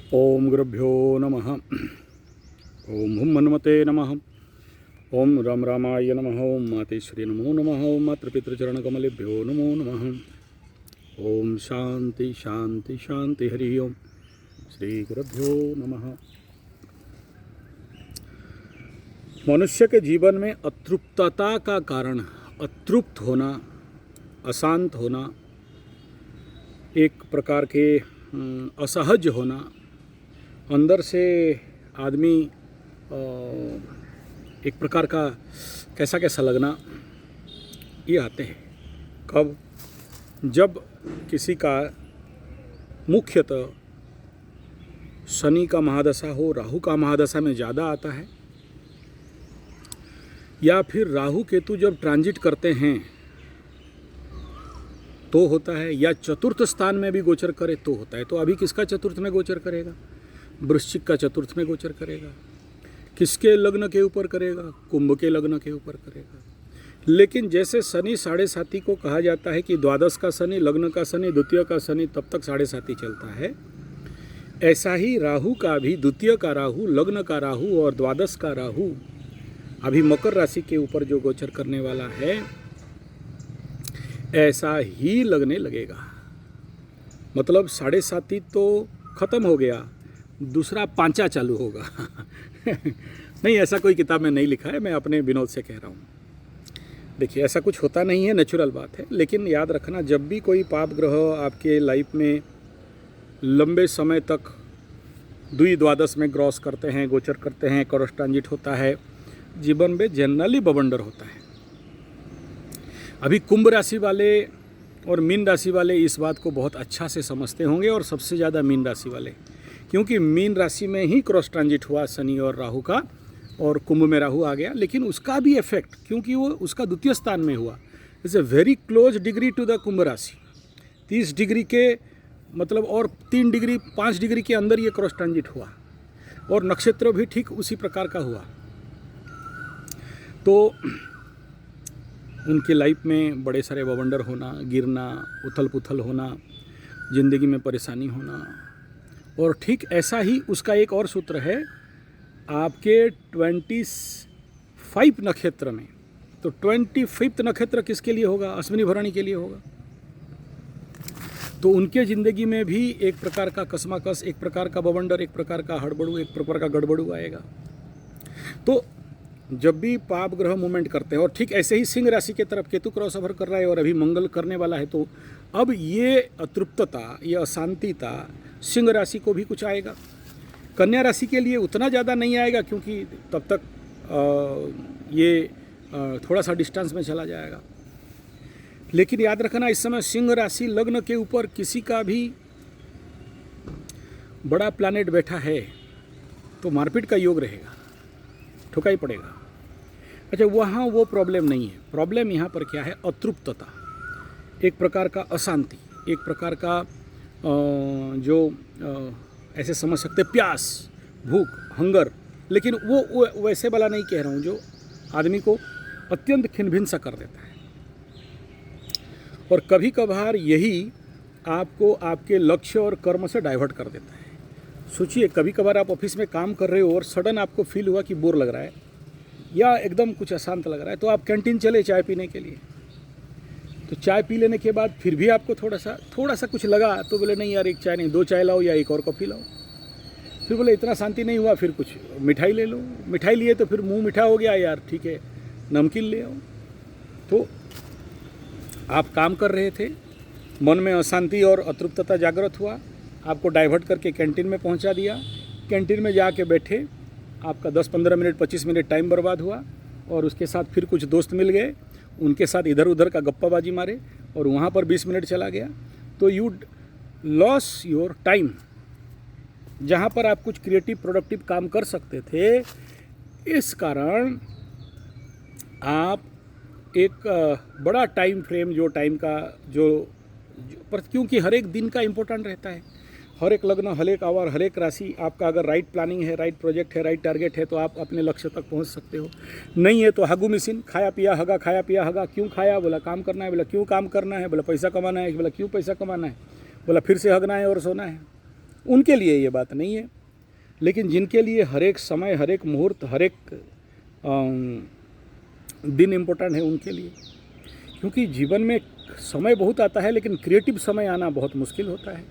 ओम गुरुभ्यो नमः। ओम हुम हनुमते नमः। ओम राम रामाय नमः। ओम मातेश्वरी नमो नमः। ओम मातृपितृचरणकमलेभ्यो नमो नमः। ओम शांति शांति शांति। हरि ओम। श्री गुरुभ्यो नमः। मनुष्य के जीवन में अतृप्तता का कारण, अतृप्त होना, अशांत होना, एक प्रकार के असहज होना, अंदर से आदमी एक प्रकार का कैसा कैसा लगना, ये आते हैं कब? जब किसी का मुख्यतः शनि का महादशा हो, राहु का महादशा में ज़्यादा आता है, या फिर राहु केतु जब ट्रांजिट करते हैं तो होता है, या चतुर्थ स्थान में भी गोचर करे तो होता है। तो अभी किसका चतुर्थ में गोचर करेगा? वृश्चिक का चतुर्थ में गोचर करेगा। किसके लग्न के ऊपर करेगा? कुंभ के लग्न के ऊपर करेगा। लेकिन जैसे शनि साढ़े साती को कहा जाता है कि द्वादश का शनि, लग्न का शनि, द्वितीय का शनि, तब तक साढ़े साती चलता है, ऐसा ही राहु का भी द्वितीय का राहु, लग्न का राहु और द्वादश का राहु अभी मकर राशि के ऊपर जो गोचर करने वाला है, ऐसा ही लगने लगेगा। मतलब साढ़े साती तो खत्म हो गया, दूसरा पांचा चालू होगा। नहीं, ऐसा कोई किताब में नहीं लिखा है, मैं अपने विनोद से कह रहा हूँ। देखिए, ऐसा कुछ होता नहीं है, नेचुरल बात है। लेकिन याद रखना, जब भी कोई पाप ग्रह आपके लाइफ में लंबे समय तक द्वादश में क्रॉस करते हैं, गोचर करते हैं, क्रॉस ट्रांजिट होता है, जीवन में जनरली बवंडर होता है। अभी कुंभ राशि वाले और मीन राशि वाले इस बात को बहुत अच्छा से समझते होंगे, और सबसे ज़्यादा मीन राशि वाले, क्योंकि मीन राशि में ही क्रॉस ट्रांजिट हुआ शनि और राहु का, और कुंभ में राहु आ गया। लेकिन उसका भी इफेक्ट, क्योंकि वो उसका द्वितीय स्थान में हुआ, is a very close degree to the Kumbh राशि। 30 डिग्री के मतलब, और 3 डिग्री 5 डिग्री के अंदर ये क्रॉस ट्रांजिट हुआ, और नक्षत्र भी ठीक उसी प्रकार का हुआ। तो उनके लाइफ में बड़े सारे बवंडर होना, गिरना, उथल पुथल होना, ज़िंदगी में परेशानी होना। और ठीक ऐसा ही उसका एक और सूत्र है, आपके 25 नक्षत्र में, तो 25 नक्षत्र किसके लिए होगा? अश्विनी भरणी के लिए होगा। तो उनके ज़िंदगी में भी एक प्रकार का कसमाकस, एक प्रकार का बवंडर, एक प्रकार का हड़बड़ू, एक प्रकार का गड़बड़ू आएगा। तो जब भी पाप ग्रह मूवमेंट करते हैं, और ठीक ऐसे ही सिंह राशि के तरफ केतु क्रॉस ओवर कर रहा है और अभी मंगल करने वाला है, तो अब ये अतृप्तता, ये अशांतिता सिंह राशि को भी कुछ आएगा। कन्या राशि के लिए उतना ज़्यादा नहीं आएगा, क्योंकि तब तक ये थोड़ा सा डिस्टेंस में चला जाएगा। लेकिन याद रखना, इस समय सिंह राशि लग्न के ऊपर किसी का भी बड़ा प्लैनेट बैठा है तो मारपीट का योग रहेगा, ठुका ही पड़ेगा। अच्छा, वहाँ वो प्रॉब्लम नहीं है। प्रॉब्लम यहाँ पर क्या है? अतृप्तता, एक प्रकार का अशांति, एक प्रकार का जो ऐसे समझ सकते, प्यास, भूख, हंगर। लेकिन वो वैसे वाला नहीं कह रहा हूँ जो आदमी को अत्यंत खिनभिन सा कर देता है। और कभी कभार यही आपको आपके लक्ष्य और कर्म से डाइवर्ट कर देता है। सोचिए, कभी कभार आप ऑफिस में काम कर रहे हो और सडन आपको फील हुआ कि बोर लग रहा है या एकदम कुछ अशांत लग रहा है, तो आप कैंटीन चले चाय पीने के लिए। तो चाय पी लेने के बाद फिर भी आपको थोड़ा सा कुछ लगा, तो बोले नहीं यार, एक चाय नहीं, 2 चाय लाओ या एक और कॉफ़ी लाओ। फिर बोले इतना शांति नहीं हुआ, फिर कुछ मिठाई ले लो। मिठाई लिए तो फिर मुंह मीठा हो गया, यार ठीक है नमकीन ले आओ। तो आप काम कर रहे थे, मन में अशांति और अतृप्तता जागृत हुआ, आपको डाइवर्ट करके कैंटीन में पहुंचा दिया। कैंटीन में जाके बैठे, आपका 10-15 मिनट 25 मिनट टाइम बर्बाद हुआ, और उसके साथ फिर कुछ दोस्त मिल गए, उनके साथ इधर उधर का गप्पाबाजी मारे, और वहाँ पर 20 मिनट चला गया। तो यू लॉस योर टाइम, जहाँ पर आप कुछ क्रिएटिव प्रोडक्टिव काम कर सकते थे। इस कारण आप एक बड़ा टाइम फ्रेम, जो टाइम का जो पर, क्योंकि हर एक दिन का इम्पोर्टेंट रहता है, हर एक लग्न, हर एक आवर, हर एक राशि आपका अगर राइट प्लानिंग है, राइट प्रोजेक्ट है, राइट टारगेट है, तो आप अपने लक्ष्य तक पहुंच सकते हो। नहीं है तो हागू मिसिन, खाया पिया हगा, खाया पिया हगा। क्यों खाया? बोला काम करना है। बोला क्यों काम करना है? बोला पैसा कमाना है। बोला क्यों पैसा कमाना है? बोला फिर से हगना है और सोना है। उनके लिए ये बात नहीं है। लेकिन जिनके लिए हर एक समय, हर एक मुहूर्त, हर एक दिन इम्पोर्टेंट है, उनके लिए, क्योंकि जीवन में समय बहुत आता है लेकिन क्रिएटिव समय आना बहुत मुश्किल होता है।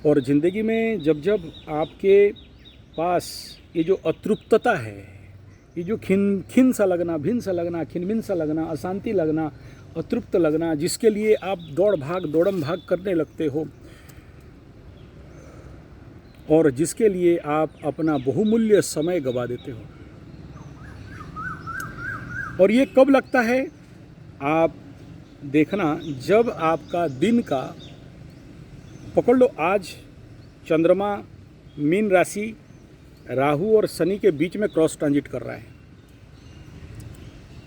और ज़िंदगी में जब जब आपके पास ये जो अतृप्तता है, ये जो खिन सा लगना, भिन सा लगना, खिनभिन सा लगना, अशांति लगना, अतृप्त लगना, जिसके लिए आप दौड़म भाग करने लगते हो और जिसके लिए आप अपना बहुमूल्य समय गवा देते हो। और ये कब लगता है? आप देखना, जब आपका दिन का, पकड़ लो आज चंद्रमा मीन राशि राहु और शनि के बीच में क्रॉस ट्रांजिट कर रहा है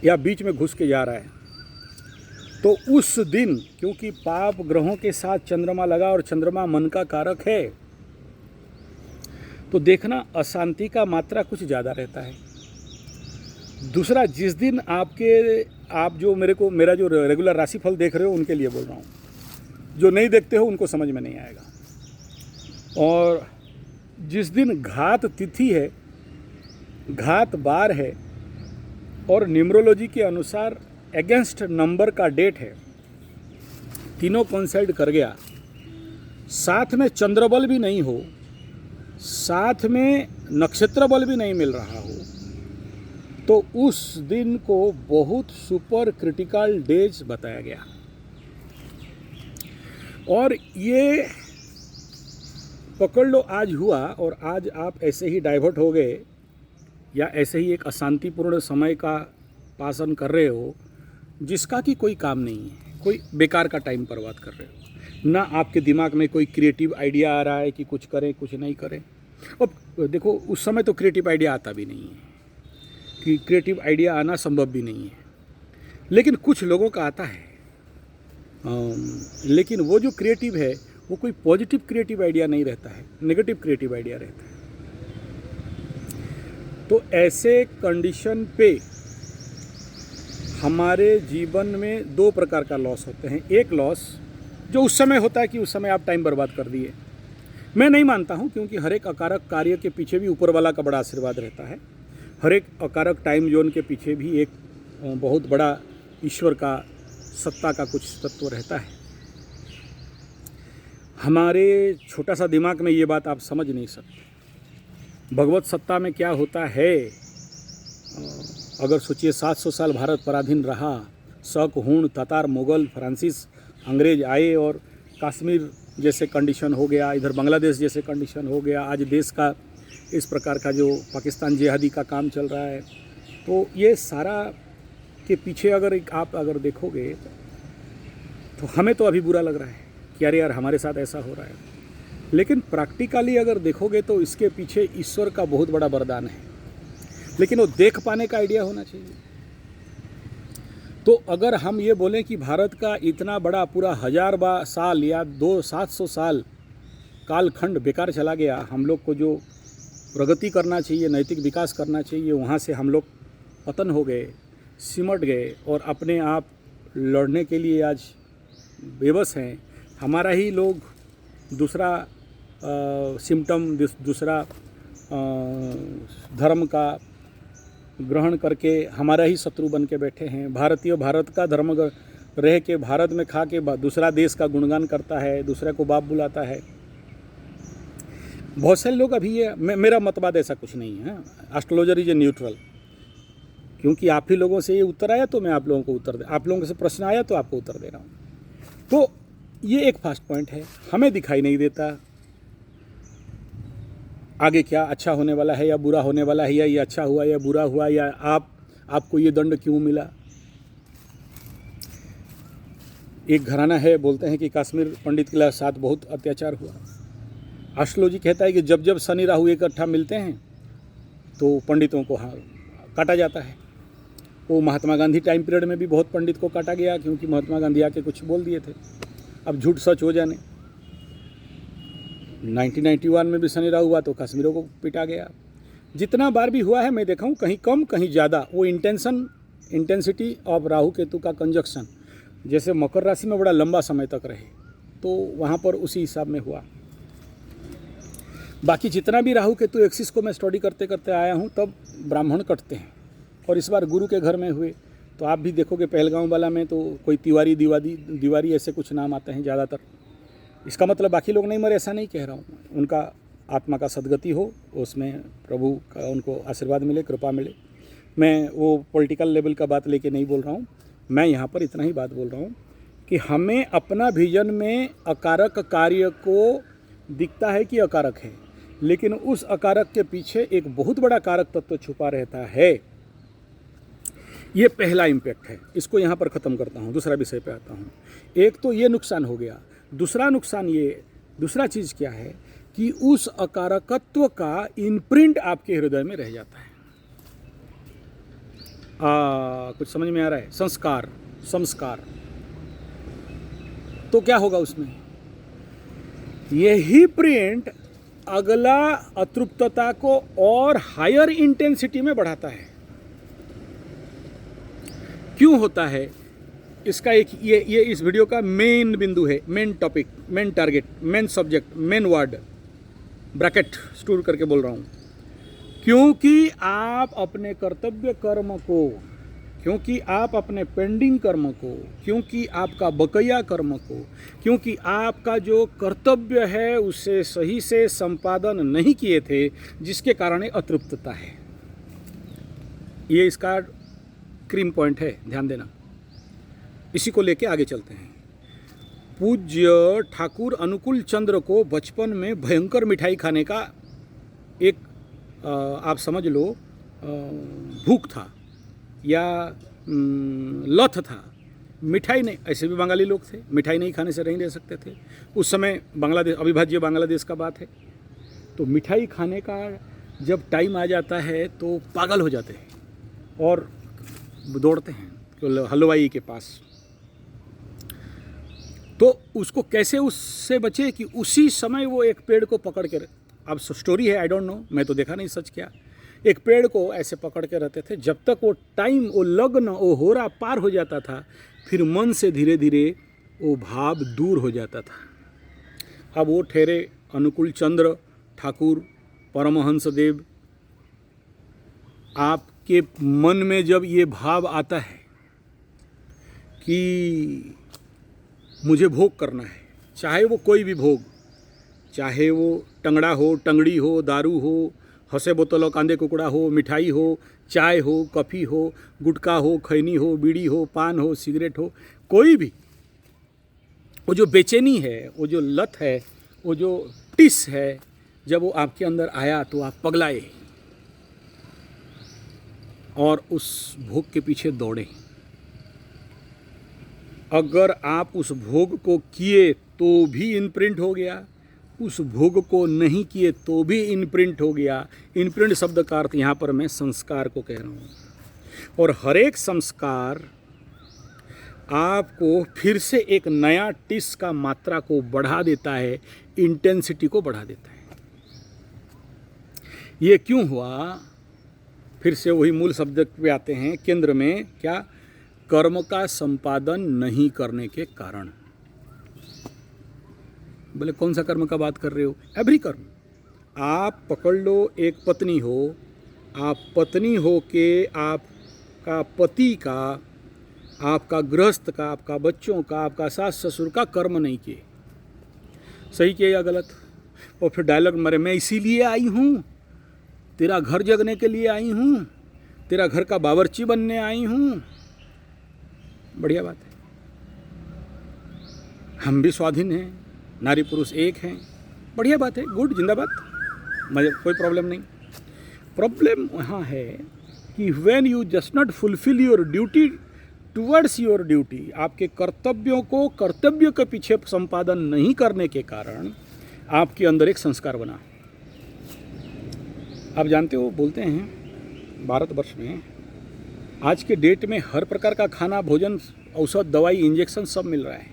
या बीच में घुस के जा रहा है, तो उस दिन क्योंकि पाप ग्रहों के साथ चंद्रमा लगा और चंद्रमा मन का कारक है, तो देखना अशांति का मात्रा कुछ ज़्यादा रहता है। दूसरा, जिस दिन आप जो मेरा जो रेगुलर राशिफल देख रहे हो उनके लिए बोल रहा हूँ, जो नहीं देखते हो उनको समझ में नहीं आएगा। और जिस दिन घात तिथि है, घात बार है और न्यूमरोलॉजी के अनुसार अगेंस्ट नंबर का डेट है, तीनों कोइंसाइड कर गया, साथ में चंद्रबल भी नहीं हो, साथ में नक्षत्र बल भी नहीं मिल रहा हो, तो उस दिन को बहुत सुपर क्रिटिकल डेज बताया गया। और ये पकड़ लो आज हुआ और आज आप ऐसे ही डाइवर्ट हो गए या ऐसे ही एक अशांतिपूर्ण समय का पासन कर रहे हो जिसका कि कोई काम नहीं है, कोई बेकार का टाइम बर्बाद कर रहे हो। ना आपके दिमाग में कोई क्रिएटिव आइडिया आ रहा है कि कुछ करें कुछ नहीं करें। और देखो उस समय तो क्रिएटिव आइडिया आता भी नहीं है, कि क्रिएटिव आइडिया आना संभव भी नहीं है, लेकिन कुछ लोगों का आता है। लेकिन वो जो क्रिएटिव है वो कोई पॉजिटिव क्रिएटिव आइडिया नहीं रहता है, नेगेटिव क्रिएटिव आइडिया रहता है। तो ऐसे कंडीशन पे हमारे जीवन में दो प्रकार का लॉस होते हैं। एक लॉस जो उस समय होता है कि उस समय आप टाइम बर्बाद कर दिए। मैं नहीं मानता हूं, क्योंकि हर एक अकारक कार्य के पीछे भी ऊपर वाला का बड़ा आशीर्वाद रहता है। हर एक अकारक टाइम जोन के पीछे भी एक बहुत बड़ा ईश्वर का, सत्ता का कुछ तत्व रहता है। हमारे छोटा सा दिमाग में ये बात आप समझ नहीं सकते। भगवत सत्ता में क्या होता है, अगर सोचिए 700 साल भारत पराधीन रहा, शक, हूण, तातार, मुगल, फ्रांसीस, अंग्रेज आए और कश्मीर जैसे कंडीशन हो गया, इधर बांग्लादेश जैसे कंडीशन हो गया, आज देश का इस प्रकार का जो पाकिस्तान जिहादी का काम चल रहा है, तो ये सारा के पीछे आप अगर देखोगे तो हमें तो अभी बुरा लग रहा है कि अरे यार हमारे साथ ऐसा हो रहा है, लेकिन प्रैक्टिकली अगर देखोगे तो इसके पीछे ईश्वर का बहुत बड़ा वरदान है। लेकिन वो देख पाने का आइडिया होना चाहिए। तो अगर हम ये बोलें कि भारत का इतना बड़ा पूरा 1000 साल या 700 साल कालखंड बेकार चला गया, हम लोग को जो प्रगति करना चाहिए, नैतिक विकास करना चाहिए, वहाँ से हम लोग पतन हो गए, सिमट गए और अपने आप लड़ने के लिए आज बेबस हैं। हमारा ही लोग दूसरा सिम्टम, दूसरा धर्म का ग्रहण करके हमारा ही शत्रु बन के बैठे हैं। भारतीय भारत का धर्म रह के भारत में खा के दूसरा देश का गुणगान करता है, दूसरे को बाप बुलाता है। बहुत सारे लोग अभी ये मेरा मतवाद ऐसा कुछ नहीं है। एस्ट्रोलॉजर इज ए न्यूट्रल, क्योंकि आप ही लोगों से ये उत्तर आया तो मैं आप लोगों को उत्तर दे, आप लोगों से प्रश्न आया तो आपको उत्तर दे रहा हूँ। तो ये एक फर्स्ट पॉइंट है, हमें दिखाई नहीं देता आगे क्या अच्छा होने वाला है या बुरा होने वाला है, या ये अच्छा हुआ या बुरा हुआ, या आपको ये दंड क्यों मिला। एक घराना है, बोलते हैं कि कश्मीर पंडित के साथ बहुत अत्याचार हुआ। एस्ट्रोलॉजी कहता है कि जब जब शनि राहु इकट्ठा मिलते हैं तो पंडितों को काटा जाता है। वो महात्मा गांधी टाइम पीरियड में भी बहुत पंडित को काटा गया, क्योंकि महात्मा गांधी आके कुछ बोल दिए थे, अब झूठ सच हो जाने। 1991 में भी शनि राहु हुआ तो कश्मीरों को पिटा गया। जितना बार भी हुआ है मैं देखा हूँ, कहीं कम कहीं ज़्यादा, वो इंटेंसिटी ऑफ राहु केतु का कंजक्शन, जैसे मकर राशि में बड़ा लंबा समय तक रहे तो वहाँ पर उसी हिसाब में हुआ। बाकी जितना भी राहु केतु एक्सिस को मैं स्टडी करते करते आया हूँ, तब ब्राह्मण कटते हैं। और इस बार गुरु के घर में हुए, तो आप भी देखोगे पहलगांव वाला में तो कोई तिवारी दीवारी ऐसे कुछ नाम आते हैं ज़्यादातर। इसका मतलब बाकी लोग नहीं मरे, ऐसा नहीं कह रहा हूँ। उनका आत्मा का सदगति हो, उसमें प्रभु का उनको आशीर्वाद मिले, कृपा मिले। मैं वो पॉलिटिकल लेवल का बात लेके नहीं बोल रहा हूँ, मैं यहाँ पर इतना ही बात बोल रहा हूँ कि हमें अपना विजन में अकारक कार्य को दिखता है कि अकारक है, लेकिन उस अकारक के पीछे एक बहुत बड़ा कारक तत्व छुपा रहता है। ये पहला इम्पैक्ट है। इसको यहाँ पर ख़त्म करता हूँ, दूसरा विषय पे आता हूँ। एक तो ये नुकसान हो गया, दूसरा चीज़ क्या है कि उस अकारकत्व का इम्प्रिंट आपके हृदय में रह जाता है। कुछ समझ में आ रहा है? संस्कार तो क्या होगा उसमें? यही प्रिंट अगला अतृप्तता को और हायर इंटेंसिटी में बढ़ाता है। क्यों होता है? इसका एक ये इस वीडियो का मेन बिंदु है, main topic, main target, main subject, main word, bracket store करके बोल रहा हूँ। क्योंकि आप अपने कर्तव्य कर्म को, क्योंकि आप अपने पेंडिंग कर्म को, क्योंकि आपका बकैया कर्म को, क्योंकि आपका जो कर्तव्य है उसे सही से संपादन नहीं किए थे, जिसके कारण अतृप्तता है। ये इसका क्रीम पॉइंट है, ध्यान देना। इसी को लेके आगे चलते हैं। पूज्य ठाकुर अनुकूल चंद्र को बचपन में भयंकर मिठाई खाने का एक आप समझ लो भूख था या लत था। मिठाई नहीं, ऐसे भी बंगाली लोग थे, मिठाई नहीं खाने से नहीं रह सकते थे उस समय। बांग्लादेश, अविभाज्य बांग्लादेश का बात है। तो मिठाई खाने का जब टाइम आ जाता है तो पागल हो जाते हैं और दौड़ते हैं हलवाई के पास। तो उसको कैसे उससे बचे कि उसी समय वो एक पेड़ को पकड़ के, अब स्टोरी है, आई डोंट नो, मैं तो देखा नहीं सच क्या, एक पेड़ को ऐसे पकड़ के रहते थे जब तक वो टाइम, वो लग्न, वो होरा पार हो जाता था, फिर मन से धीरे धीरे वो भाव दूर हो जाता था। अब वो ठहरे अनुकूल चंद्र ठाकुर परमहंस देव, आपके मन में जब ये भाव आता है कि मुझे भोग करना है, चाहे वो कोई भी भोग, चाहे वो टंगड़ा हो, टंगड़ी हो, दारू हो, हंसे बोतल कांदे कुकड़ा हो, मिठाई हो, चाय हो, कॉफ़ी हो, गुटखा हो, खैनी हो, बीड़ी हो, पान हो, सिगरेट हो, कोई भी, वो जो बेचैनी है, वो जो लत है, वो जो टिस है, जब वो आपके अंदर आया तो आप पगलाए और उस भोग के पीछे दौड़े। अगर आप उस भोग को किए तो भी इनप्रिंट हो गया, उस भोग को नहीं किए तो भी इनप्रिंट हो गया। इनप्रिंट शब्द का अर्थ यहाँ पर मैं संस्कार को कह रहा हूँ। और हर एक संस्कार आपको फिर से एक नया टिस का मात्रा को बढ़ा देता है, इंटेंसिटी को बढ़ा देता है। ये क्यों हुआ? फिर से वही मूल शब्द पे आते हैं, केंद्र में क्या? कर्म का संपादन नहीं करने के कारण। बोले कौन सा कर्म का बात कर रहे हो? एवरी कर्म। आप पकड़ लो, एक पत्नी हो, आप पत्नी हो के आपका पति का, आपका गृहस्थ का, आपका बच्चों का, आपका सास ससुर का कर्म नहीं किए, सही किए या गलत? और फिर डायलॉग मारे, मैं इसीलिए आई हूँ, तेरा घर जगने के लिए आई हूँ, तेरा घर का बावर्ची बनने आई हूँ। बढ़िया बात है, हम भी स्वाधीन हैं, नारी पुरुष एक हैं, बढ़िया बात है, गुड, जिंदाबाद, मुझे कोई प्रॉब्लम नहीं। प्रॉब्लम वहाँ है कि when you just not fulfil your duty towards your duty, आपके कर्तव्यों को कर्तव्य के पीछे संपादन नहीं करने के कारण आपके अंदर एक संस्कार बना। आप जानते हो, बोलते हैं भारतवर्ष में आज के डेट में हर प्रकार का खाना, भोजन, औषध, दवाई, इंजेक्शन सब मिल रहा है,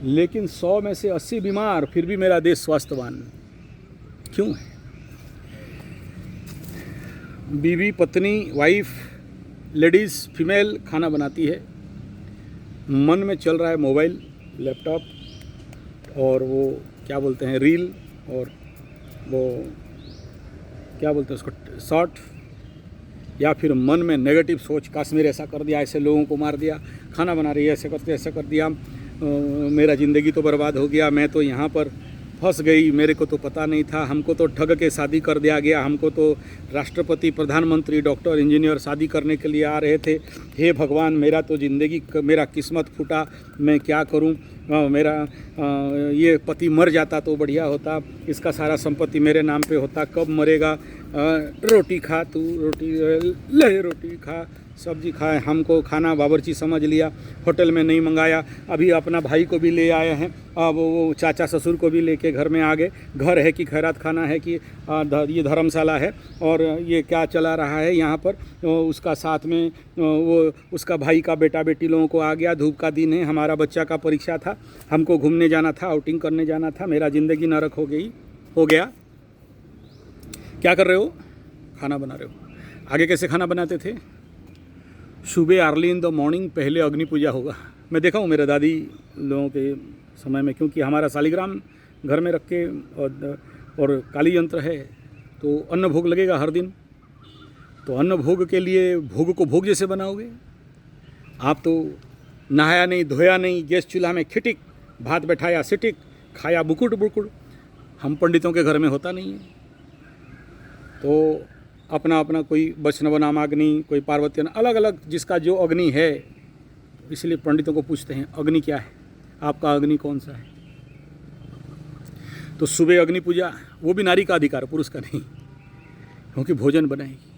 लेकिन 100 में से 80 बीमार, फिर भी मेरा देश स्वास्थ्यवान क्यों है? बीवी, पत्नी, वाइफ, लेडीज़, फीमेल खाना बनाती है, मन में चल रहा है मोबाइल, लैपटॉप और वो क्या बोलते हैं रील और वो क्या बोलते हैं उसको, शॉर्ट, या फिर मन में नेगेटिव सोच, कश्मीर ऐसा कर दिया, ऐसे लोगों को मार दिया, खाना बना रही है ऐसे करते ऐसा कर दिया, मेरा ज़िंदगी तो बर्बाद हो गया, मैं तो यहाँ पर फंस गई, मेरे को तो पता नहीं था, हमको तो ठग के शादी कर दिया गया, हमको तो राष्ट्रपति, प्रधानमंत्री, डॉक्टर, इंजीनियर शादी करने के लिए आ रहे थे, हे भगवान मेरा तो ज़िंदगी, मेरा किस्मत फूटा, मैं क्या करूं, मेरा ये पति मर जाता तो बढ़िया होता, इसका सारा संपत्ति मेरे नाम पे होता, कब मरेगा, रोटी खा तू, रोटी ले, रोटी खा, सब्जी खाए, हमको खाना बावर्ची समझ लिया, होटल में नहीं मंगाया, अभी अपना भाई को भी ले आए हैं, अब वो चाचा ससुर को भी लेके घर में आ गए, घर है कि खैरात खाना है कि ये धर्मशाला है, और ये क्या चला रहा है यहाँ पर, उसका साथ में वो उसका भाई का बेटा बेटी लोगों को आ गया, धूप का दिन है, हमारा बच्चा का परीक्षा था, हमको घूमने जाना था, आउटिंग करने जाना था, मेरा ज़िंदगी नरक हो गया। क्या कर रहे हो? खाना बना रहे हो। आगे कैसे खाना बनाते थे? सुबह अर्ली इन द मॉर्निंग पहले अग्नि पूजा होगा। मैं देखा हूँ मेरे दादी लोगों के समय में, क्योंकि हमारा शालिग्राम घर में रख के और काली यंत्र है, तो अन्न भोग लगेगा हर दिन। तो अन्न भोग के लिए भोग को भोग जैसे बनाओगे आप, तो नहाया नहीं, धोया नहीं, गैस चूल्हा में खिटिक, भात बैठाया सिटिक, खाया बुकुड़ बुकुड़। हम पंडितों के घर में होता नहीं है। तो अपना अपना कोई वैष्णव नाम अग्नि, कोई पार्वती, अलग अलग जिसका जो अग्नि है, इसलिए पंडितों को पूछते हैं अग्नि क्या है, आपका अग्नि कौन सा है। तो सुबह अग्नि पूजा, वो भी नारी का अधिकार, पुरुष का नहीं, क्योंकि भोजन बनाएगी।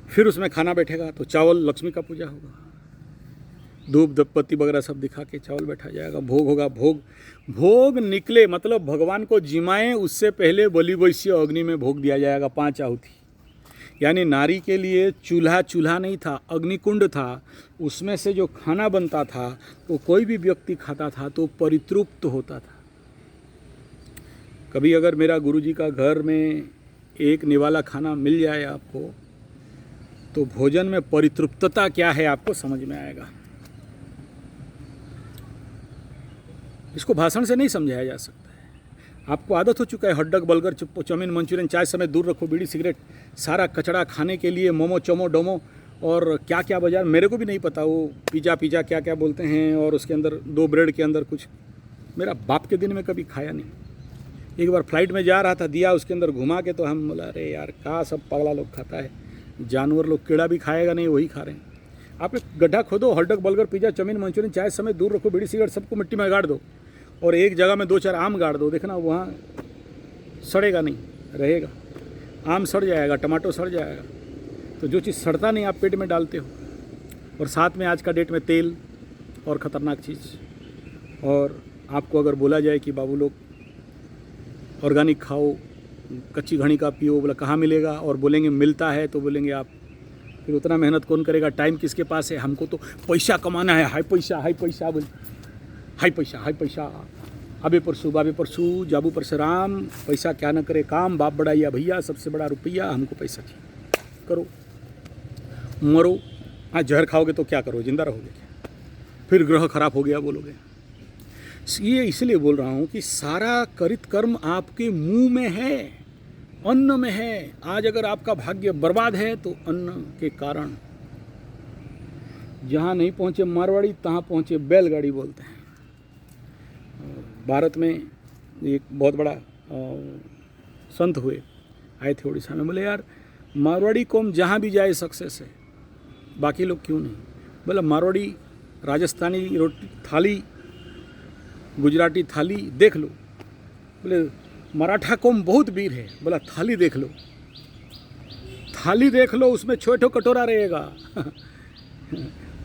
फिर उसमें खाना बैठेगा तो चावल, लक्ष्मी का पूजा होगा, धूप दीपत्ती वगैरह सब दिखा के चावल बैठा जाएगा, भोग होगा। भोग निकले मतलब भगवान को जिमाएं उससे पहले बलि वैश्य अग्नि में भोग दिया जाएगा, 5 आहुति। यानी नारी के लिए चूल्हा नहीं था, अग्निकुंड था, उसमें से जो खाना बनता था वो कोई भी व्यक्ति खाता था तो परितृप्त होता था। कभी अगर मेरा गुरुजी का घर में एक निवाला खाना मिल जाए आपको, तो भोजन में परितृप्तता क्या है आपको समझ में आएगा। इसको भाषण से नहीं समझाया जा सकता है। आपको आदत हो चुका है हॉटडॉग, बर्गर, चाउमीन, मंचूरियन, चाय समेत दूर रखो, बीड़ी सिगरेट, सारा कचड़ा खाने के लिए, मोमो चोमो डोमो और क्या क्या बाजार, मेरे को भी नहीं पता वो पिज़्ज़ा क्या क्या बोलते हैं, और उसके अंदर 2 ब्रेड के अंदर कुछ, मेरा बाप के दिन में कभी खाया नहीं। एक बार फ्लाइट में जा रहा था, दिया उसके अंदर घुमा के, तो हम बोला अरे यार कहाँ सब पगला लोग खाता है, जानवर लोग, कीड़ा भी खाएगा नहीं, वही खा रहे हैं। आप एक गड्ढा खोदो, hot dog, burger, pizza, chow mein, Manchurian, चाय समेत दूर रखो, बीड़ी सिगरेट सबको मिट्टी में गाड़ दो, और एक जगह में 2-4 आम गाड़ दो, देखना वहाँ सड़ेगा नहीं, रहेगा। आम सड़ जाएगा, टमाटो सड़ जाएगा। तो जो चीज़ सड़ता नहीं आप पेट में डालते हो। और साथ में आज का डेट में तेल और ख़तरनाक चीज़। और आपको अगर बोला जाए कि बाबू लोग ऑर्गेनिक खाओ, कच्ची घनी का पियो, बोला कहाँ मिलेगा, और बोलेंगे मिलता है, तो बोलेंगे आप फिर उतना मेहनत कौन करेगा, टाइम किसके पास है, हमको तो पैसा कमाना है, हाई पैसा बोल, हाई पैसा, अबे परसू जाबू परशुराम, पैसा क्या न करे काम, बाप बड़ा या भैया, सबसे बड़ा रुपया, हमको पैसा चाहिए, करो मरो। हाँ जहर खाओगे तो क्या करो, जिंदा रहोगे क्या, फिर ग्रह खराब हो गया बोलोगे। ये इसलिए बोल रहा हूँ कि सारा करित कर्म आपके मुंह में है, अन्न में है। आज अगर आपका भाग्य बर्बाद है तो अन्न के कारण। जहाँ नहीं पहुँचे मारवाड़ी, तहाँ पहुँचे बैलगाड़ी बोलते हैं। भारत में एक बहुत बड़ा संत हुए, आए थे उड़ीसा में, बोले यार मारवाड़ी कौम जहाँ भी जाए सक्सेस है, बाकी लोग क्यों नहीं। बोला मारवाड़ी, राजस्थानी रोटी थाली, गुजराती थाली देख लो। बोले मराठा कौम बहुत वीर है। बोला थाली देख लो, थाली देख लो, उसमें छोटो कटोरा रहेगा।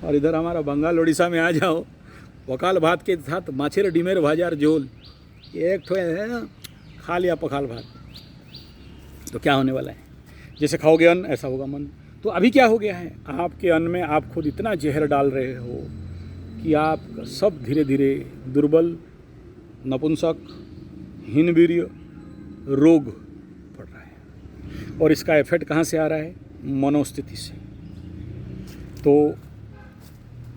और इधर हमारा बंगाल उड़ीसा में आ जाओ, पकाल भात के साथ माछेर डिमेर भाजार झोल, एक ठो है ना, खा लिया पकाल भात, तो क्या होने वाला है। जैसे खाओगे अन्न ऐसा होगा मन। तो अभी क्या हो गया है, आपके अन्न में आप खुद इतना जहर डाल रहे हो कि आप सब धीरे धीरे दुर्बल, नपुंसक, हीनवीर्य, रोग पड़ रहा है। और इसका इफेक्ट कहाँ से आ रहा है, मनोस्थिति से। तो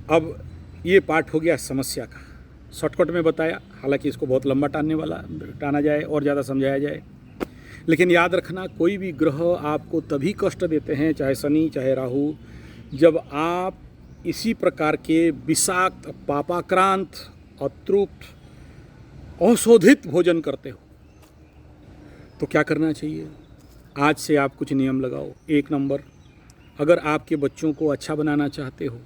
अब ये पार्ट हो गया समस्या का, शॉर्टकट में बताया, हालांकि इसको बहुत लंबा टाना जाए और ज़्यादा समझाया जाए, लेकिन याद रखना कोई भी ग्रह आपको तभी कष्ट देते हैं, चाहे शनि चाहे राहु, जब आप इसी प्रकार के विषाक्त, पापाक्रांत, अतृप्त, अशोधित भोजन करते हो। तो क्या करना चाहिए? आज से आप कुछ नियम लगाओ। 1 नंबर, अगर आपके बच्चों को अच्छा बनाना चाहते हो,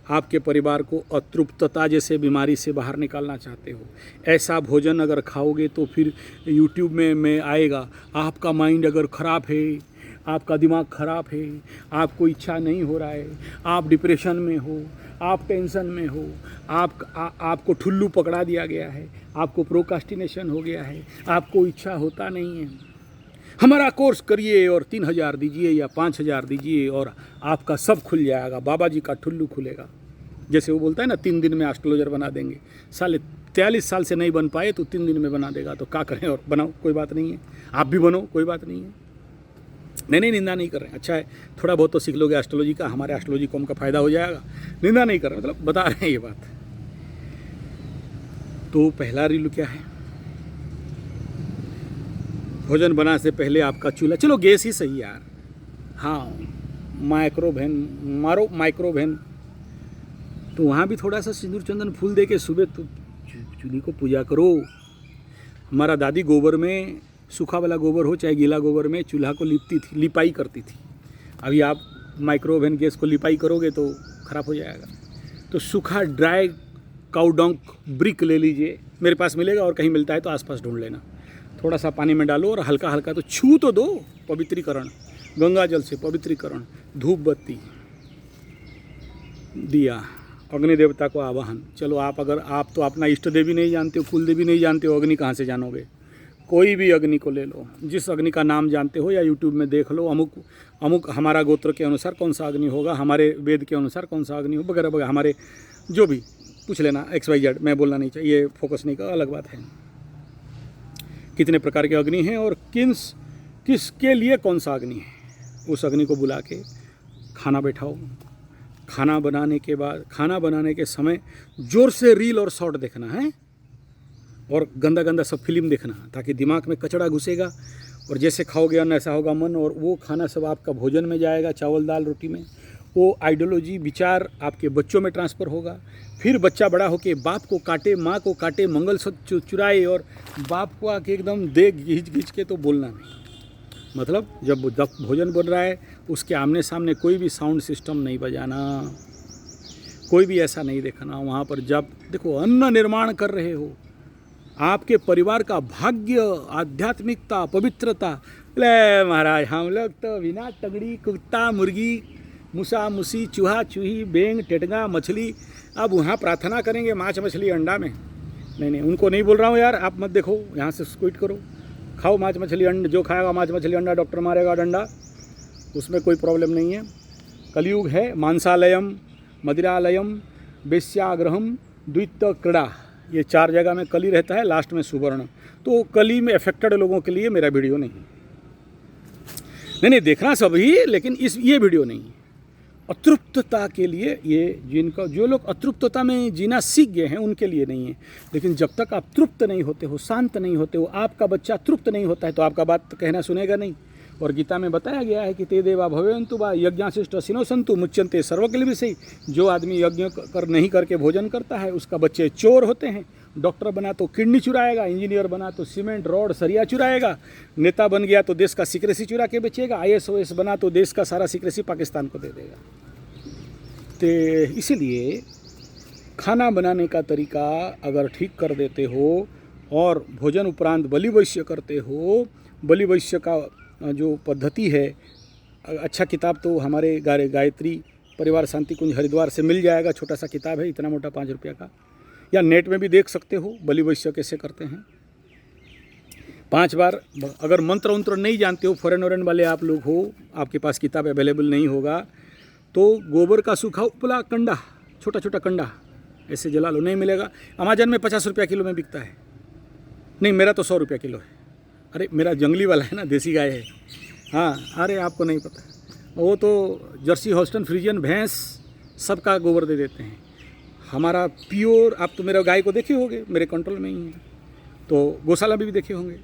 आपके परिवार को अतृप्तता जैसे बीमारी से बाहर निकालना चाहते हो, ऐसा भोजन अगर खाओगे तो फिर यूट्यूब में आएगा, आपका माइंड अगर ख़राब है, आपका दिमाग ख़राब है, आपको इच्छा नहीं हो रहा है, आप डिप्रेशन में हो, आप टेंशन में हो, आपको ठुल्लू पकड़ा दिया गया है, आपको प्रोकास्टिनेशन हो गया है, आपको इच्छा होता नहीं है, हमारा कोर्स करिए और 3000 दीजिए या 5000 दीजिए और आपका सब खुल जाएगा, बाबा जी का ठुल्लू खुलेगा। जैसे वो बोलता है ना, 3 दिन में एस्ट्रोलॉजर बना देंगे। साले 43 साल से नहीं बन पाए तो 3 दिन में बना देगा, तो क्या करें? और बनाओ, कोई बात नहीं है, आप भी बनो, कोई बात नहीं है। नहीं, निंदा नहीं कर रहे हैं, अच्छा है, थोड़ा बहुत तो सीख लोगे एस्ट्रोलॉजी का, हमारे एस्ट्रोलॉजी कॉम का फ़ायदा हो जाएगा। निंदा नहीं कर रहे, मतलब बता रहे हैं ये बात। तो पहला रूल क्या है? भोजन बनाने से पहले आपका चूल्हा, चलो गैस ही सही यार, हाँ, माइक्रोवेन, तो वहाँ भी थोड़ा सा सिंदूर चंदन फूल दे के सुबह तो चूल्हे को पूजा करो। हमारा दादी गोबर में, सूखा वाला गोबर हो चाहे गीला गोबर में, चूल्हा को लिपती थी, लिपाई करती थी। अभी आप माइक्रोवेन गैस को लिपाई करोगे तो ख़राब हो जाएगा। तो सूखा ड्राई काउडंक ब्रिक ले लीजिए, मेरे पास मिलेगा, और कहीं मिलता है तो आसपास ढूंढ लेना। थोड़ा सा पानी में डालो और हल्का हल्का तो छू तो दो, पवित्रीकरण, गंगा जल से पवित्रीकरण, धूप बत्ती, दिया, अग्नि देवता को आवाहन। चलो अगर आप तो अपना इष्ट देवी नहीं जानते हो, कुल देवी नहीं जानते हो, अग्नि कहाँ से जानोगे? कोई भी अग्नि को ले लो, जिस अग्नि का नाम जानते हो, या यूट्यूब में देख लो, अमुक हमारा गोत्र के अनुसार कौन सा अग्नि होगा, हमारे वेद के अनुसार कौन सा अग्नि हो, वगैरह वगैरह, हमारे जो भी पूछ लेना, XYZ। मैं बोलना नहीं चाहिए, फोकस नहीं कर, अलग बात है। कितने प्रकार के अग्नि हैं और किसके लिए कौन सा अग्नि है, उस अग्नि को बुला के खाना बैठाओ। खाना बनाने के बाद, खाना बनाने के समय जोर से रील और शॉर्ट देखना है, और गंदा गंदा सब फिल्म देखना, ताकि दिमाग में कचड़ा घुसेगा और जैसे खाओगे अन्न ऐसा होगा मन, और वो खाना सब आपका भोजन में जाएगा, चावल दाल रोटी में। वो आइडियोलॉजी, विचार आपके बच्चों में ट्रांसफ़र होगा। फिर बच्चा बड़ा होके बाप को काटे, माँ को काटे, मंगलसूत्र चुराए और बाप को आके एकदम दे घींच के, तो बोलना नहीं। मतलब जब भोजन बन रहा है उसके आमने सामने कोई भी साउंड सिस्टम नहीं बजाना, कोई भी ऐसा नहीं देखना वहाँ पर। जब देखो अन्न निर्माण कर रहे हो, आपके परिवार का भाग्य, आध्यात्मिकता, पवित्रता, ले महाराज हम लोग तो बिना तगड़ी, कुत्ता मुर्गी, मूसा मूसी, चूहा चूही, बेंग टेटगा, मछली, अब वहाँ प्रार्थना करेंगे माछ मछली अंडा में? नहीं, उनको नहीं बोल रहा हूँ यार, आप मत देखो, यहाँ से क्विट करो। खाओ माछ मछली अंडा, जो खाएगा माछ मछली अंडा डॉक्टर मारेगा डंडा, उसमें कोई प्रॉब्लम नहीं है। कलयुग है, मांसालयम, मदिरालयम, वेश्याग्रहम, द्वित क्रीड़ा, ये 4 जगह में कली रहता है, लास्ट में सुवर्ण। तो कली में अफेक्टेड लोगों के लिए मेरा वीडियो नहीं, देखना सभी, लेकिन ये वीडियो नहीं। अतृप्तता के लिए ये, जो लोग अतृप्तता में जीना सीख गए हैं उनके लिए नहीं है। लेकिन जब तक आप तृप्त नहीं होते हो, शांत नहीं होते हो, आपका बच्चा तृप्त नहीं होता है, तो आपका बात कहना सुनेगा नहीं। और गीता में बताया गया है कि ते देवा भवेन्तु वा यज्ञाशिष्ट सिनो संतु मुच्यन्ते सर्वकिल्बिषै। जो आदमी यज्ञ नहीं करके भोजन करता है, उसका बच्चे चोर होते हैं। डॉक्टर बना तो किडनी चुराएगा, इंजीनियर बना तो सीमेंट रॉड सरिया चुराएगा, नेता बन गया तो देश का सिक्रेसी चुरा के बेचेगा, IAS बना तो देश का सारा सिक्रेसी पाकिस्तान को दे देगा। तो इसीलिए खाना बनाने का तरीका अगर ठीक कर देते हो और भोजन उपरांत बलि वैश्य करते हो, बलि वैश्य का जो पद्धति है, अच्छा किताब तो हमारे गायत्री परिवार शांति कुंज हरिद्वार से मिल जाएगा, छोटा सा किताब है, इतना मोटा 5 रुपया का, या नेट में भी देख सकते हो बलि वैश्य कैसे करते हैं। 5 बार, अगर मंत्र उंत्र नहीं जानते हो, फॉरेन वॉरेन वाले आप लोग हो, आपके पास किताब अवेलेबल नहीं होगा, तो गोबर का सूखा उपला कंडा, छोटा छोटा कंडा ऐसे जला लो, नहीं मिलेगा। अमेजन में 50 रुपया किलो में बिकता है। नहीं, मेरा तो 100 रुपया किलो है। अरे मेरा जंगली वाला है ना, देसी गाय है। हाँ, अरे आपको नहीं पता, वो तो जर्सी हॉस्टन फ्रीजियन भैंस सबका गोबर दे देते हैं। हमारा प्योर, आप तो मेरा गाय को देखे होगे, मेरे कंट्रोल में ही है। तो गौशाला में भी देखे होंगे,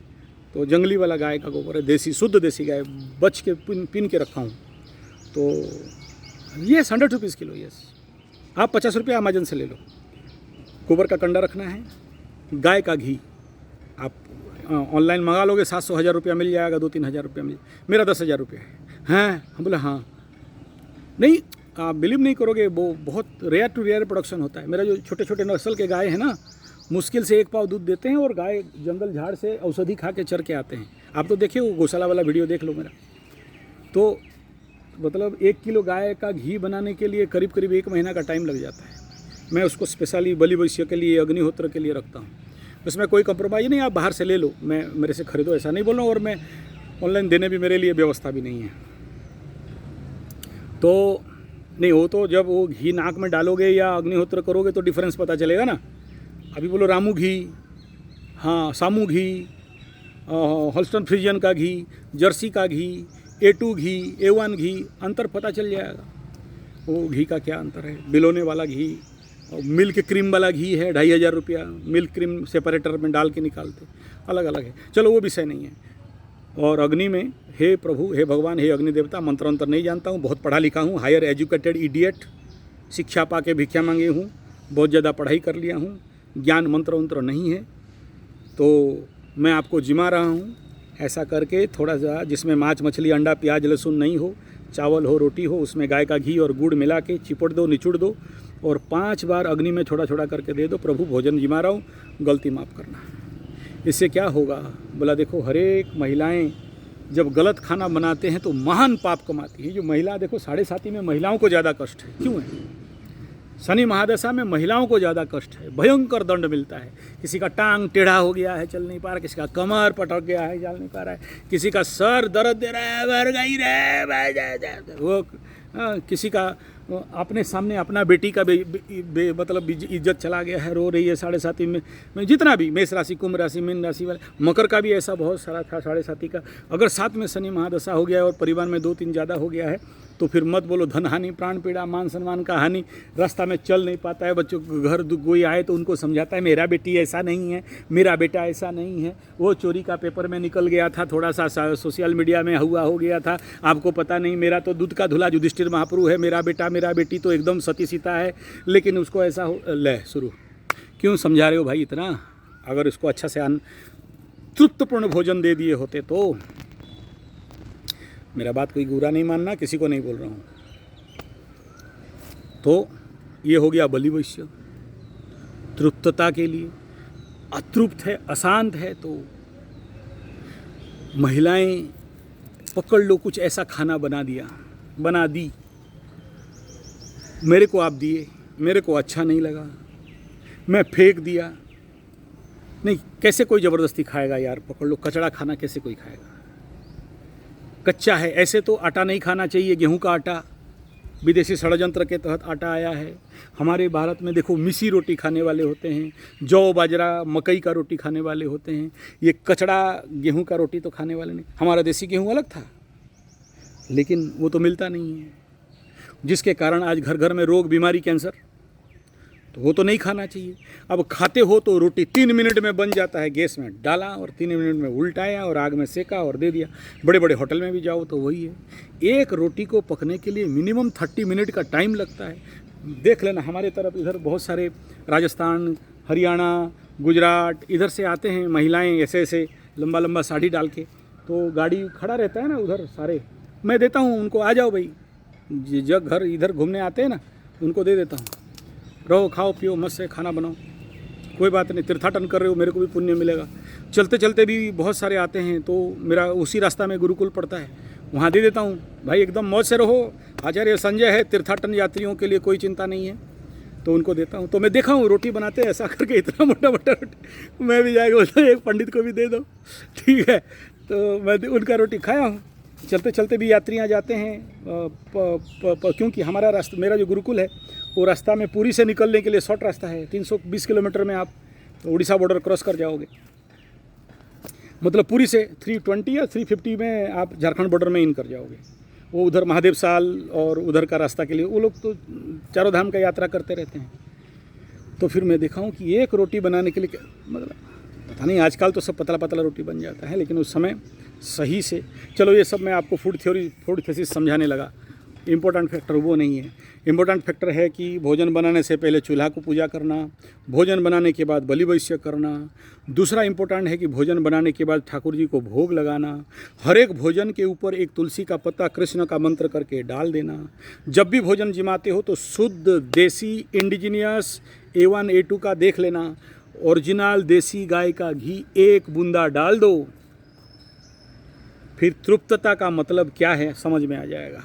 तो जंगली वाला गाय का गोबर है, देसी शुद्ध देसी गाय, बच के पिन के रखा हूँ। तो ये 100 रुपीज़ किलो। यस, आप 50 रुपये अमेजन से ले लो। गोबर का कंडा रखना है। गाय का घी आप ऑनलाइन मंगा लोगे, 700-1000 रुपया मिल जाएगा, 2-3 हज़ार रुपया मिल। मेरा 10,000 रुपया है। हैं? हम बोले हाँ। नहीं, आप बिलीव नहीं करोगे, वो बहुत रेयर टू रेयर प्रोडक्शन होता है। मेरा जो छोटे छोटे नस्ल के गाय हैं ना, मुश्किल से 1 पाव दूध देते हैं, और गाय जंगल झाड़ से औषधि खा के चर के आते हैं। आप तो देखिए, वो गौशाला वाला वीडियो देख लो मेरा। तो मतलब 1 किलो गाय का घी बनाने के लिए करीब करीब 1 महीना का टाइम लग जाता है। मैं उसको स्पेशली बलि वैश्य के लिए, अग्निहोत्र के लिए रखता हूँ। उसमें कोई कंप्रोमाइज़ नहीं, आप बाहर से ले लो, मैं मेरे से खरीदो ऐसा नहीं बोल रहा हूँ, और मैं ऑनलाइन देने भी मेरे लिए व्यवस्था भी नहीं है। तो नहीं हो, तो जब वो घी नाक में डालोगे या अग्निहोत्र करोगे तो डिफरेंस पता चलेगा ना। अभी बोलो रामू घी, हाँ सामू घी, हॉल्स्टन फ्रिजियन का घी, जर्सी का घी, A2 घी, A1 घी, अंतर पता चल जाएगा। वो घी का क्या अंतर है। बिलोने वाला घी और मिल्क क्रीम वाला घी है 2,500 रुपया, मिल्क क्रीम सेपरेटर में डाल के निकालते, अलग अलग है। चलो वो विषय नहीं है। और अग्नि में, हे प्रभु, हे भगवान, हे अग्नि देवता, मंत्र अंतर नहीं जानता हूँ, बहुत पढ़ा लिखा हूँ, हायर एजुकेटेड इडियट, शिक्षा पा के भिक्षा मांगे हूँ, बहुत ज़्यादा पढ़ाई कर लिया हूँ, ज्ञान मंत्र अंतर नहीं है। तो मैं आपको जिमा रहा हूँ, ऐसा करके थोड़ा सा, जिसमें मांस मछली अंडा प्याज लहसुन नहीं हो, चावल हो, रोटी हो, उसमें गाय का घी और गुड़ मिला के चिपड़ दो, निचुड़ दो, और 5 बार अग्नि में छोड़ा छोड़ा करके दे दो। प्रभु भोजन जिमा रहा हूँ, गलती माफ़ करना। इससे क्या होगा? बोला देखो, हर एक महिलाएं जब गलत खाना बनाते हैं तो महान पाप कमाती है। जो महिला देखो, 7.5 में महिलाओं को ज़्यादा कष्ट है। क्यों है? शनि महादशा में महिलाओं को ज़्यादा कष्ट है, भयंकर दंड मिलता है। किसी का टांग टेढ़ा हो गया है, चल नहीं पा रहा, किसी का कमर पटक गया है, चल नहीं पा रहा है, किसी का सर दर्द दे रहा है, मर गई रे, वो किसी का अपने सामने अपना बेटी का मतलब इज्जत चला गया है, रो रही है 7.5 में। जितना भी मेष राशि, कुंभ राशि, मीन राशि वाले, मकर का भी ऐसा बहुत सारा था 7.5 का। अगर 7 में शनि महादशा हो गया है और परिवार में 2-3 ज़्यादा हो गया है तो फिर मत बोलो धन हानि, प्राण पीड़ा, मान सम्मान का हानि, रास्ता में चल नहीं पाता है। बच्चों को घर कोई आए तो उनको समझाता है मेरा बेटी ऐसा नहीं है, मेरा बेटा ऐसा नहीं है, वो चोरी का पेपर में निकल गया था, थोड़ा सा सोशल मीडिया में हुआ हो गया था, आपको पता नहीं, मेरा तो दूध का धुला युधिष्ठिर महाप्रभु है, मेरा बेटा मेरा बेटी तो एकदम सती सीता है, लेकिन उसको ऐसा हो। ले शुरू क्यों समझा रहे हो भाई इतना? अगर इसको अच्छा से तृप्तपूर्ण भोजन दे दिए होते तो। मेरा बात कोई बुरा नहीं मानना, किसी को नहीं बोल रहा हूँ। तो ये हो गया बलि वैश्य, तृप्तता के लिए। अतृप्त है, अशांत है, तो महिलाएं पकड़ लो, कुछ ऐसा खाना बना दी, मेरे को आप दिए, मेरे को अच्छा नहीं लगा, मैं फेंक दिया। नहीं, कैसे कोई ज़बरदस्ती खाएगा यार? पकड़ लो, कचड़ा खाना कैसे कोई खाएगा? कच्चा है। ऐसे तो आटा नहीं खाना चाहिए, गेहूं का आटा, विदेशी षड्यंत्र के तहत आटा आया है। हमारे भारत में देखो, मिसी रोटी खाने वाले होते हैं, जौ बाजरा मकई का रोटी खाने वाले होते हैं, ये कचड़ा गेहूं का रोटी तो खाने वाले नहीं। हमारा देसी गेहूं अलग था, लेकिन वो तो मिलता नहीं है, जिसके कारण आज घर घर में रोग, बीमारी, कैंसर। तो वो तो नहीं खाना चाहिए। अब खाते हो तो रोटी 3 मिनट में बन जाता है, गैस में डाला और 3 मिनट में उल्टाया और आग में सेका और दे दिया। बड़े बड़े होटल में भी जाओ तो वही है। एक रोटी को पकने के लिए मिनिमम 30 मिनट का टाइम लगता है। देख लेना, हमारे तरफ इधर बहुत सारे राजस्थान, हरियाणा, गुजरात, इधर से आते हैं महिलाएँ ऐसे ऐसे लंबा लंबा साड़ी डाल के, तो गाड़ी खड़ा रहता है ना उधर, सारे मैं देता हूँ उनको, आ जाओ भाई। जब घर इधर घूमने आते हैं ना, उनको दे देता हूँ, रहो, खाओ पियो, मस्त से खाना बनाओ, कोई बात नहीं, तीर्थाटन कर रहे हो, मेरे को भी पुण्य मिलेगा। चलते चलते भी बहुत सारे आते हैं, तो मेरा उसी रास्ता में गुरुकुल पड़ता है, वहाँ दे देता हूँ भाई, एकदम मौज से रहो। आचार्य संजय है, तीर्थाटन यात्रियों के लिए कोई चिंता नहीं है, तो उनको देता हूँ। तो मैं देखा हूँ रोटी बनाते हैं ऐसा करके, इतना मोटा मोटा रोटी, मैं भी जाएगा बोलता एक पंडित को भी दे दो, ठीक है। तो मैं उनका रोटी खाया हूँ। चलते चलते भी यात्रियाँ जाते हैं, क्योंकि हमारा रास्ता, मेरा जो गुरुकुल है वो रास्ता में पुरी से निकलने के लिए शॉर्ट रास्ता है, 320 किलोमीटर में आप उड़ीसा बॉर्डर क्रॉस कर जाओगे। मतलब पुरी से 320 या 350 में आप झारखंड बॉर्डर में इन कर जाओगे। वो उधर महादेव साल और उधर का रास्ता के लिए वो लोग तो चारों धाम का यात्रा करते रहते हैं। तो फिर मैं देखा हूँ कि एक रोटी बनाने के लिए मतलब पता नहीं आजकल तो सब पतला पतला रोटी बन जाता है, लेकिन उस समय सही से, चलो ये सब मैं आपको फूड थ्योरी समझाने लगा। इम्पोर्टेंट फैक्टर वो नहीं है। इम्पोर्टेंट फैक्टर है कि भोजन बनाने से पहले चूल्हा को पूजा करना, भोजन बनाने के बाद बलि वैश्य करना। दूसरा इम्पोर्टेंट है कि भोजन बनाने के बाद ठाकुर जी को भोग लगाना। हर एक भोजन के ऊपर एक तुलसी का पत्ता कृष्ण का मंत्र करके डाल देना। जब भी भोजन जिमाते हो तो शुद्ध देसी इंडिजीनियस A1 A2 का देख लेना, ओरिजिनल देसी गाय का घी 1 बूंदा डाल दो। फिर तृप्तता का मतलब क्या है समझ में आ जाएगा।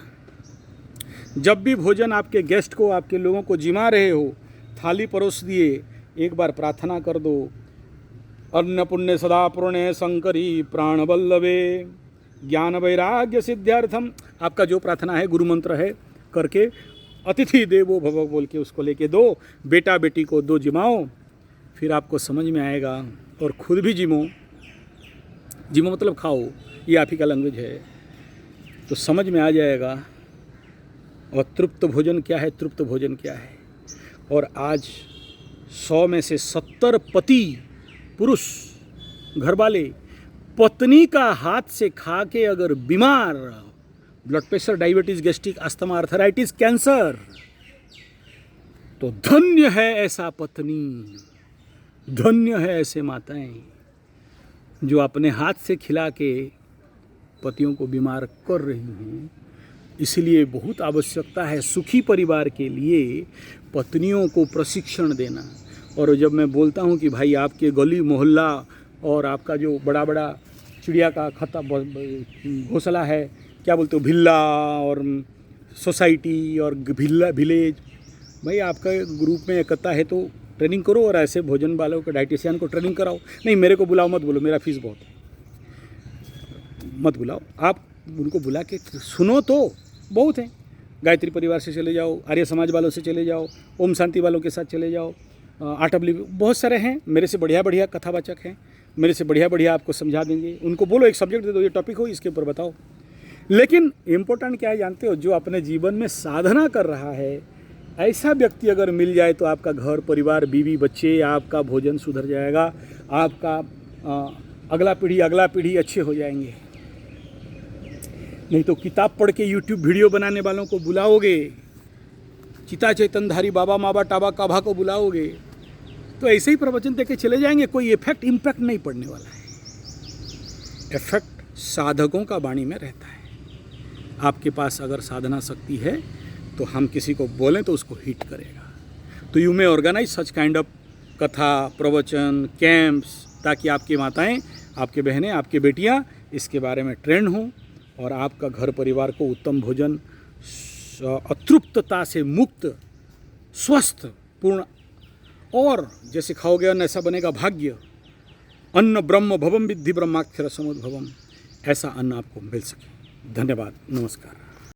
जब भी भोजन आपके गेस्ट को, आपके लोगों को जिमा रहे हो, थाली परोस दिए, एक बार प्रार्थना कर दो, अन्न पुण्य सदा पुण्य शंकरी प्राण वल्लभे ज्ञान वैराग्य सिद्धार्थम। आपका जो प्रार्थना है गुरु मंत्र है करके अतिथि देवो भव बोल के उसको लेके दो, बेटा बेटी को दो जिमाओ। फिर आपको समझ में आएगा, और खुद भी जिमो। जिमो मतलब खाओ, ये आप ही का लैंग्वेज है, तो समझ में आ जाएगा। और तृप्त भोजन क्या है, तृप्त भोजन क्या है। और आज 100 में से 70 पति पुरुष घर वाले पत्नी का हाथ से खा के अगर बीमार, blood pressure, diabetes, gastric, asthma, arthritis, cancer, तो धन्य है ऐसा पत्नी, धन्य है ऐसे माताएं जो अपने हाथ से खिला के पतियों को बीमार कर रही हैं। इसलिए बहुत आवश्यकता है सुखी परिवार के लिए पत्नियों को प्रशिक्षण देना। और जब मैं बोलता हूँ कि भाई आपके गली मोहल्ला और आपका जो बड़ा बड़ा चिड़िया का खत्ता घोंसला है, क्या बोलते हो, भिल्ला और सोसाइटी और भिल्ला विलेज, भाई आपका ग्रुप में एकता है तो ट्रेनिंग करो, और ऐसे भोजन वालों को, डाइटिशियन को ट्रेनिंग कराओ। नहीं मेरे को बुलाओ मत बोलो, मेरा फीस बहुत है, मत बुलाओ। आप उनको बुला के सुनो तो बहुत है। गायत्री परिवार से चले जाओ, आर्य समाज वालों से चले जाओ, ओम शांति वालों के साथ चले जाओ, आटबली, बहुत सारे हैं मेरे से बढ़िया बढ़िया कथावाचक हैं, मेरे से बढ़िया बढ़िया आपको समझा देंगे। उनको बोलो एक सब्जेक्ट दे दो, ये टॉपिक हो, इसके ऊपर बताओ। लेकिन इम्पोर्टेंट क्या है जानते हो, जो अपने जीवन में साधना कर रहा है ऐसा व्यक्ति अगर मिल जाए तो आपका घर परिवार, बीवी बच्चे, आपका भोजन सुधर जाएगा, आपका अगला पीढ़ी अच्छे हो जाएंगे। नहीं तो किताब पढ़ के यूट्यूब वीडियो बनाने वालों को बुलाओगे, चिता चैतनधारी बाबा माबा टाबा काभा को बुलाओगे, तो ऐसे ही प्रवचन देके चले जाएंगे, कोई इम्पैक्ट नहीं पड़ने वाला है। इफेक्ट साधकों का वाणी में रहता है। आपके पास अगर साधना शक्ति है तो हम किसी को बोलें तो उसको हिट करेगा। तो you may organise such kind of katha, pravachan, camps, ताकि आपकी माताएं, आपके बहनें, आपकी बेटियां इसके बारे में ट्रेंड हों और आपका घर परिवार को उत्तम भोजन, अतृप्तता से मुक्त, स्वस्थ, पूर्ण, और जैसे खाओगे अन्न ऐसा बनेगा भाग्य। अन्न ब्रह्म भवम विद्धि ब्रह्माक्षर समुद्भवम, ऐसा अन्न आपको मिल सके। धन्यवाद, नमस्कार।